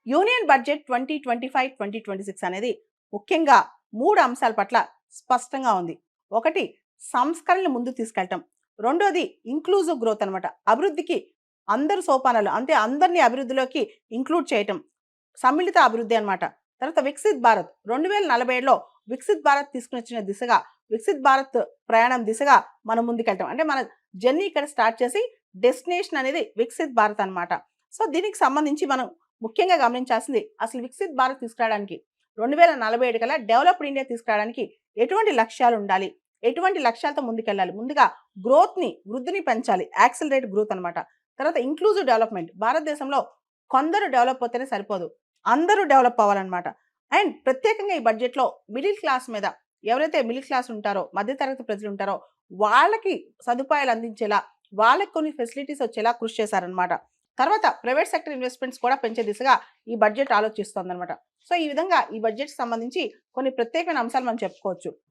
Union budget 2025-2026 అనేది ముఖ్యంగా 3 అంశాల పట్ల స్పష్టంగా ఉంది. ఒకటి సంస్కరణలు ముందుకు తీసుకెళ్ళటం. రెండోది ఇంక్లూజివ్ గ్రోత్ అనమాట. అభివృద్ధికి అందరు సోపానాలు అంటే అందరిని అభివృద్ధిలోకి ఇంక్లూడ్ చేయటం. సమ్మిళిత అభివృద్ధి అనమాట. తర్వాత వికసిత్ భారత్ 2047లో వికసిత్ భారత్ తీసుకొచ్చిన దిశగా, వికసిత్ భారత్ ప్రయాణం దిశగా మనం ముందుకెళ్తాం. అంటే మన జర్నీ ఇక్కడ స్టార్ట్ చేసి డెస్టినేషన్ అనేది వికసిత్ భారత్ అనమాట. సో దీనికి సంబంధించి మనం ముఖ్యంగా గమనించాల్సింది అసలు వికసిత్ భారత్ తీసుకురావడానికి 2047 కల్లా డెవలప్డ్ ఇండియా తీసుకురావడానికి ఎటువంటి లక్ష్యాలు ఉండాలి, ఎటువంటి లక్ష్యాలతో ముందుకెళ్ళాలి. ముందుగా వృద్ధిని పెంచాలి, యాక్సిలరేట్ గ్రోత్ అనమాట. తర్వాత ఇంక్లూజివ్ డెవలప్మెంట్. భారతదేశంలో కొందరు డెవలప్ అవుతేనే సరిపోదు, అందరూ డెవలప్ అవ్వాలన్నమాట. అండ్ ప్రత్యేకంగా ఈ బడ్జెట్లో మిడిల్ క్లాస్ మీద, ఎవరైతే మిడిల్ క్లాస్ ఉంటారో, మధ్యతరగతి ప్రజలు ఉంటారో వాళ్ళకి సదుపాయాలు అందించేలా, వాళ్ళకి కొన్ని ఫెసిలిటీస్ వచ్చేలా కృషి చేశారనమాట. తర్వాత ప్రైవేట్ సెక్టర్ ఇన్వెస్ట్మెంట్స్ కూడా పెంచే దిశగా ఈ బడ్జెట్ ఆలోచిస్తోందనమాట. సో ఈ విధంగా ఈ బడ్జెట్ సంబంధించి కొన్ని ప్రత్యేకమైన అంశాలు మనం చెప్పుకోవచ్చు.